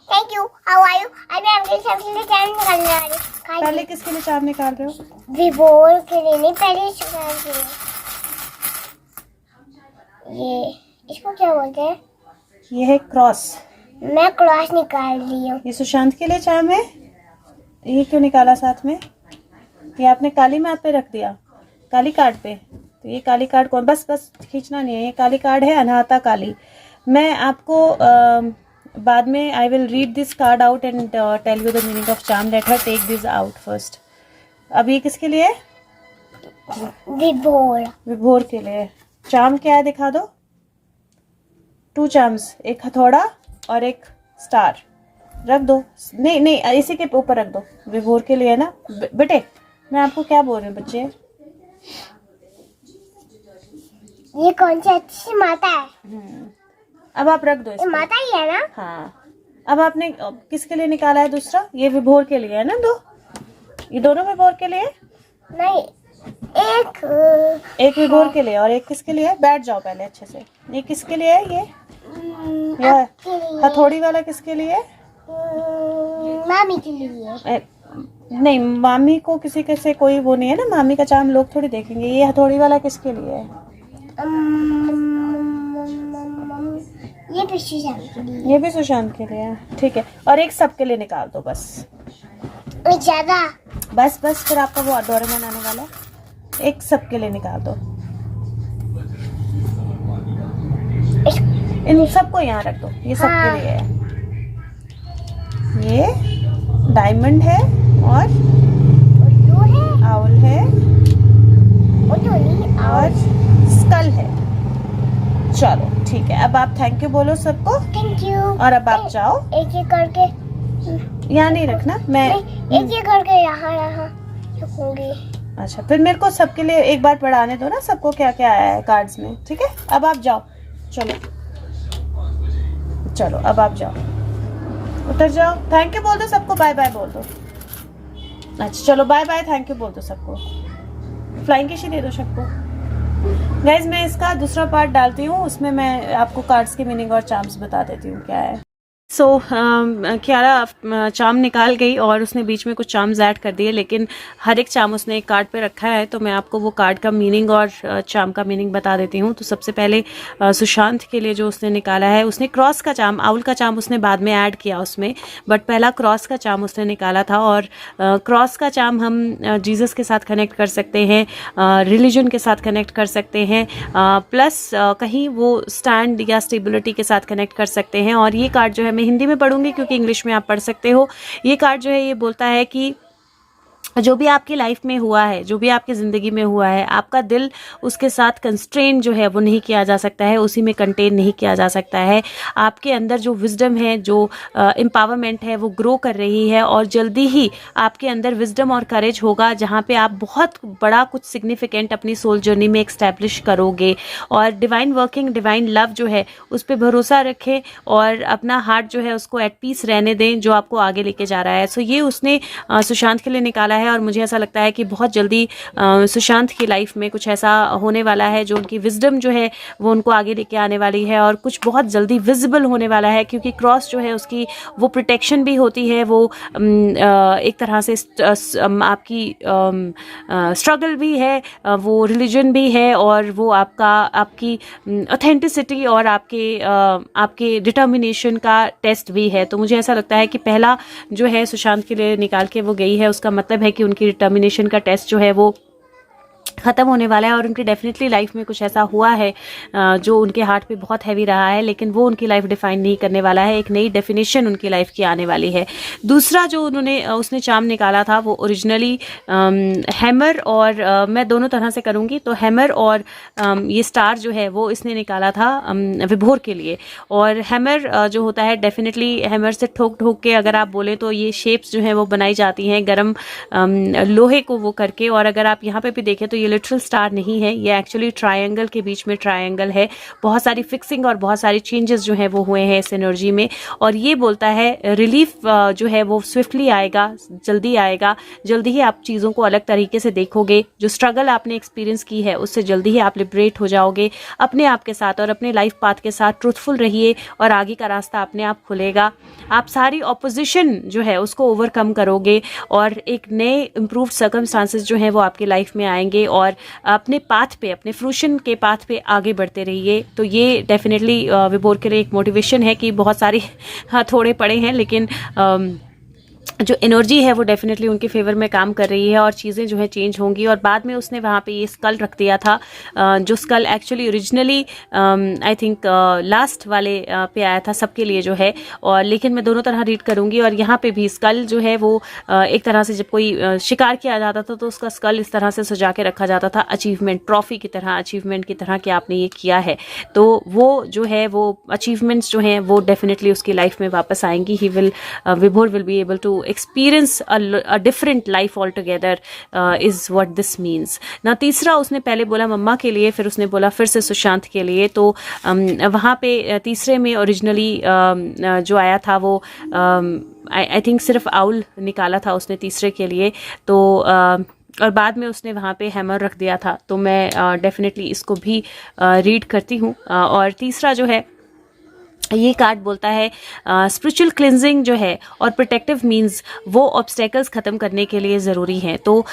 Thank you. How are you? अभी हम सबके लिए चाय निकालने वाले। पहले किसके लिए चाम निकाल रहे हो? विभोर के लिए नहीं, पहले सुशांत के लिए। ये इसको क्या बोलते हैं? ये है क्रॉस। मैं क्रॉस निकाल रही हूँ। ये सुशांत के लिए चाम है। ये क्यों निकाला साथ में? ये आपने काली मैप पे रख दिया, काली कार्ड पे। तो ये काली कार्ड कौन? बस बस खींचना नहीं है। ये काली कार्ड है अनाहता काली। मैं आपको बाद में I will read this card out and tell you the meaning of charm. Let her take this out first. अब ये किसके लिए है? विभोर। विभोर के लिए। चार्म क्या है दिखा दो। 2 चार्म्स, एक हथौड़ा और एक स्टार। रख दो। नहीं नहीं, इसी के ऊपर रख दो। विभोर के लिए है ना बेटे। मैं आपको क्या बोल रही हूँ बच्चे? ये कौन सी अच्छी माता है? अब आप रख दो इसको। माता ही है ना? हाँ। अब आपने किसके लिए निकाला है दूसरा? ये विभोर के लिए है ना। ये दोनों विभोर के लिए? नहीं, एक विभोर के लिए और एक किसके लिए है? बैठ जाओ पहले अच्छे से। ये किसके लिए है? ये हथौड़ी वाला किसके लिए है? मामी के लिए। नहीं, मामी को किसी के से कोई वो नहीं है ना। मामी का चाम लोग थोड़ी देखेंगे। ये हथौड़ी वाला किसके लिए है? ये भी सुशांत के लिए। ये भी सुशांत के लिए है। ठीक है। और एक सबके लिए निकाल दो बस। ज्यादा। बस बस, फिर आपका वो डोरेमोन आने वाला है। एक सबके लिए निकाल दो। इन सबको यहाँ रख दो। ये सबके लिए है। ये डायमंड है और आउल है और स्कल है। चलो ठीक है। अब आप थैंक यू बोलो सबको। Thank you. और अब आप जाओ। एक एक करके यहाँ नहीं रखना। मैं एक एक करके यहाँ रखूंगी। अच्छा, फिर मेरे को सबके लिए एक बार पढ़ाने दो ना, सबको क्या क्या आया है कार्ड्स में। ठीक है। अब आप जाओ। चलो चलो, अब आप जाओ, उतर जाओ। थैंक यू बोल दो सबको। बाय बाय बोल दो। अच्छा चलो, बाय बाय, थैंक यू बोल दो सबको। फ्लाइंग किशी दे दो सबको। गाइज, मैं इसका दूसरा पार्ट डालती हूँ, उसमें मैं आपको कार्ड्स के मीनिंग और चार्म्स बता देती हूँ क्या है। सो कियारा चार्म निकाल गई और उसने बीच में कुछ चार्म्स ऐड कर दिए, लेकिन हर एक चार्म उसने एक कार्ड पे रखा है। तो मैं आपको वो कार्ड का मीनिंग और चार्म का मीनिंग बता देती हूँ। तो सबसे पहले सुशांत के लिए जो उसने निकाला है, उसने क्रॉस का चार्म, आउल का चार्म उसने बाद में ऐड किया उसमें, बट पहला क्रॉस का चार्म उसने निकाला था। और क्रॉस का चार्म हम जीसस के साथ कनेक्ट कर सकते हैं, रिलीजन के साथ कनेक्ट कर सकते हैं, प्लस कहीं वो स्टैंड या स्टेबिलिटी के साथ कनेक्ट कर सकते हैं। और ये कार्ड जो है, मैं हिंदी में पढ़ूंगी क्योंकि इंग्लिश में आप पढ़ सकते हो। ये कार्ड जो है ये बोलता है कि जो भी आपकी लाइफ में हुआ है, जो भी आपकी ज़िंदगी में हुआ है, आपका दिल उसके साथ कंस्ट्रेन जो है वो नहीं किया जा सकता है, उसी में कंटेन नहीं किया जा सकता है। आपके अंदर जो विजडम है, जो एम्पावरमेंट है, वो ग्रो कर रही है और जल्दी ही आपके अंदर विजडम और करेज होगा, जहाँ पे आप बहुत बड़ा कुछ सिग्निफिकेंट अपनी सोल जर्नी में एक्स्टैब्लिश करोगे। और डिवाइन वर्किंग, डिवाइन लव जो है उस पर भरोसा रखें और अपना हार्ट जो है उसको एट पीस रहने दें, जो आपको आगे लेके जा रहा है। सो ये उसने सुशांत के लिए निकाला है। और मुझे ऐसा लगता है कि बहुत जल्दी सुशांत की लाइफ में कुछ ऐसा होने वाला है जो उनकी विजडम जो है वो उनको आगे लेके आने वाली है, और कुछ बहुत जल्दी विजिबल होने वाला है। क्योंकि क्रॉस जो है उसकी वो प्रोटेक्शन भी होती है, वो एक तरह से आपकी स्ट्रगल भी है, वो रिलीजन भी है, और वो आपकी ऑथेंटिसिटी और आपके डिटर्मिनेशन का टेस्ट भी है। तो मुझे ऐसा लगता है कि पहला जो है सुशांत के लिए निकाल के वो गई है, उसका मतलब है कि उनकी डिटर्मिनेशन का टेस्ट जो है वो ख़त्म होने वाला है। और उनकी डेफिनेटली लाइफ में कुछ ऐसा हुआ है जो उनके हार्ट पे बहुत हैवी रहा है, लेकिन वो उनकी लाइफ डिफाइन नहीं करने वाला है। एक नई डेफिनेशन उनकी लाइफ की आने वाली है। दूसरा जो उसने चार्म निकाला था वो ओरिजिनली हैमर, और मैं दोनों तरह से करूँगी। तो हैमर और ये स्टार जो है वो इसने निकाला था विभोर के लिए। और हैमर जो होता है, डेफिनेटली हैमर से ठोक ठोक के अगर आप बोलें तो ये शेप्स जो हैं वो बनाई जाती हैं गर्म लोहे को वो करके। और अगर आप यहाँ पे भी देखें तो ये लिटरल स्टार नहीं है, ये एक्चुअली ट्रायंगल के बीच में ट्रायंगल है। बहुत सारी फिक्सिंग और बहुत सारी चेंजेस जो है वो हुए हैं इस एनर्जी में, और ये बोलता है रिलीफ जो है वो स्विफ्टली आएगा, जल्दी आएगा, जल्दी ही आप चीज़ों को अलग तरीके से देखोगे। जो स्ट्रगल आपने एक्सपीरियंस की है उससे जल्दी ही आप लिबरेट हो जाओगे अपने आप के साथ और अपने लाइफ पाथ के साथ। ट्रूथफुल रहिए और आगे का रास्ता अपने आप खुलेगा। आप सारी ऑपोजिशन जो है उसको ओवरकम करोगे और एक नए इम्प्रूव्ड सर्कमस्टांसेस जो हैं वो आपकी लाइफ में आएंगे और अपने पाथ पे, अपने फ्रूशन के पाथ पे आगे बढ़ते रहिए। तो ये डेफिनेटली विभोर के लिए एक मोटिवेशन है कि बहुत सारे थोड़े पड़े हैं, लेकिन जो एनर्जी है वो डेफिनेटली उनके फेवर में काम कर रही है और चीज़ें जो है चेंज होंगी। और बाद में उसने वहाँ पे ये स्कल रख दिया था, जो skull actually originally I think last वाले पे आया था सबके लिए जो है, और लेकिन मैं दोनों तरह रीड करूँगी। और यहाँ पे भी स्कल जो है वो एक तरह से जब कोई शिकार किया जाता था तो उसका स्कल इस तरह से सजा के रखा जाता था, अचीवमेंट, ट्रॉफी की तरह, अचीवमेंट की तरह कि आपने ये किया है। तो वो जो है वो अचीवमेंट्स जो हैं वो डेफिनेटली उसकी लाइफ में वापस आएंगी। He will, Vibhor will be able to experience a different life altogether is what this means. ना तीसरा उसने पहले बोला मम्मा के लिए, फिर उसने बोला फिर से सुशांत के लिए। तो वहाँ पे तीसरे में ओरिजिनली जो आया था वो आई थिंक सिर्फ आउल निकाला था उसने तीसरे के लिए। तो और बाद में उसने वहाँ पे हैमर रख दिया था। तो मैं डेफिनेटली इसको भी रीड करती हूँ। और तीसरा जो है ये कार्ड बोलता है स्पिरिचुअल क्लिनजिंग जो है और प्रोटेक्टिव मीन्स वो ऑब्स्टेकल्स ख़त्म करने के लिए ज़रूरी हैं। तो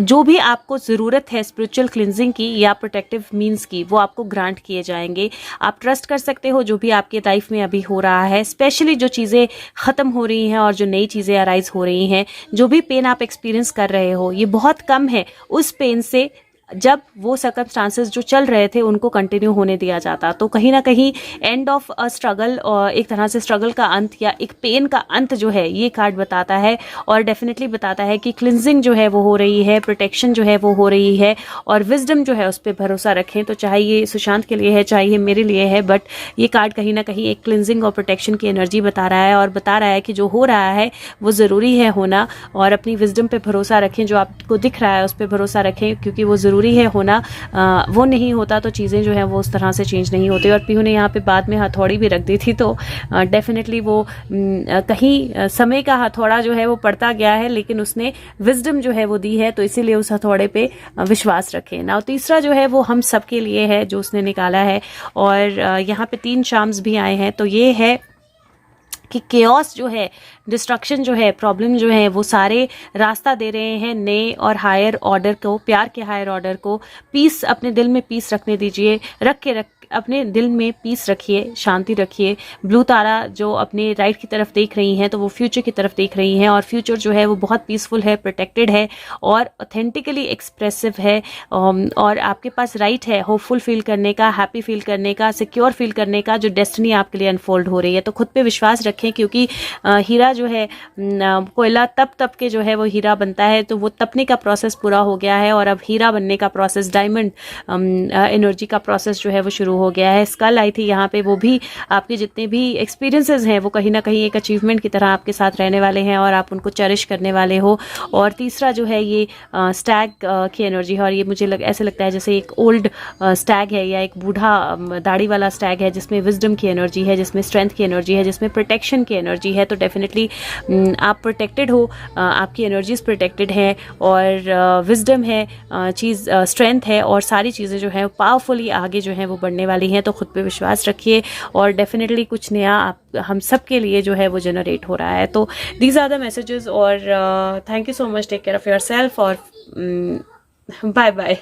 जो भी आपको ज़रूरत है स्पिरिचुअल क्लिनजिंग की या प्रोटेक्टिव मीन्स की, वो आपको ग्रांट किए जाएंगे। आप ट्रस्ट कर सकते हो जो भी आपके लाइफ में अभी हो रहा है, स्पेशली जो चीज़ें ख़त्म हो रही हैं और जो नई चीज़ें अराइज हो रही हैं। जो भी पेन आप एक्सपीरियंस कर रहे हो ये बहुत कम है उस पेन से जब वो सर्कमस्टांसेस जो चल रहे थे उनको कंटिन्यू होने दिया जाता। तो कहीं ना कहीं एंड ऑफ अ स्ट्रगल, और एक तरह से स्ट्रगल का अंत या एक पेन का अंत जो है ये कार्ड बताता है। और डेफिनेटली बताता है कि क्लिनजिंग जो है वो हो रही है, प्रोटेक्शन जो है वो हो रही है, और विजडम जो है उस पर भरोसा रखें। तो चाहे ये सुशांत के लिए है, चाहे ये मेरे लिए है, बट ये कार्ड कहीं ना कहीं एक क्लिनजिंग और प्रोटेक्शन की एनर्जी बता रहा है और बता रहा है कि जो हो रहा है वो ज़रूरी है होना। और अपनी विजडम पे भरोसा रखें, जो आपको दिख रहा है उस पर भरोसा रखें, क्योंकि वो ज़रूरी है होना। वो नहीं होता तो चीज़ें जो है वो उस तरह से चेंज नहीं होती। और पीहू ने यहाँ पे बाद में हथौड़ी भी रख दी थी, तो डेफिनेटली वो कहीं समय का हथौड़ा जो है वो पड़ता गया है, लेकिन उसने विजडम जो है वो दी है, तो इसीलिए उस हथौड़े पे विश्वास रखें ना। तीसरा जो है वो हम सब के लिए है जो उसने निकाला है। और यहाँ पे 3 शाम्स भी आए हैं। तो ये है कि केओस जो है, डिस्ट्रक्शन जो है, प्रॉब्लम जो है, वो सारे रास्ता दे रहे हैं नए और हायर ऑर्डर को, प्यार के हायर ऑर्डर को। पीस, अपने दिल में पीस रखने दीजिए, अपने दिल में पीस रखिए, शांति रखिए। ब्लू तारा जो अपने राइट की तरफ देख रही हैं तो वो फ्यूचर की तरफ देख रही हैं, और फ्यूचर जो है वो बहुत पीसफुल है, प्रोटेक्टेड है और ऑथेंटिकली एक्सप्रेसिव है। और आपके पास राइट है होपफुल फील करने का, हैप्पी फील करने का, सिक्योर फील करने का, जो डेस्टिनी आपके लिए अनफोल्ड हो रही है। तो खुद पे विश्वास रखें, क्योंकि हीरा जो है, कोयला तप के जो है वो हीरा बनता है। तो वो तपने का प्रोसेस पूरा हो गया है और अब हीरा बनने का प्रोसेस, डायमंड एनर्जी का प्रोसेस जो है वो शुरू हो गया है। स्कल आई थी यहाँ पे, वो भी आपके जितने भी एक्सपीरियंसेस हैं वो कहीं ना कहीं एक अचीवमेंट की तरह आपके साथ रहने वाले हैं और आप उनको चेरिश करने वाले हो। और तीसरा जो है ये स्टैग की एनर्जी है, और ये मुझे ऐसे लगता है जैसे एक ओल्ड स्टैग है या एक बूढ़ा दाढ़ी वाला स्टैग है, जिसमें विजडम की एनर्जी है, जिसमें स्ट्रेंथ की एनर्जी है, जिसमें प्रोटेक्शन की एनर्जी है। तो डेफिनेटली आप प्रोटेक्टेड हो, आपकी एनर्जीज प्रोटेक्टेड है और विजडम है, चीज़ स्ट्रेंथ है, और सारी चीज़ें जो है पावरफुली आगे जो है वो बढ़ने वाली हैं। तो खुद पे विश्वास रखिए और डेफिनेटली कुछ नया हम सब के लिए जो है वो जनरेट हो रहा है। तो दीज आर द मैसेजेस, और thank you so much, take care of yourself, और बाय बाय।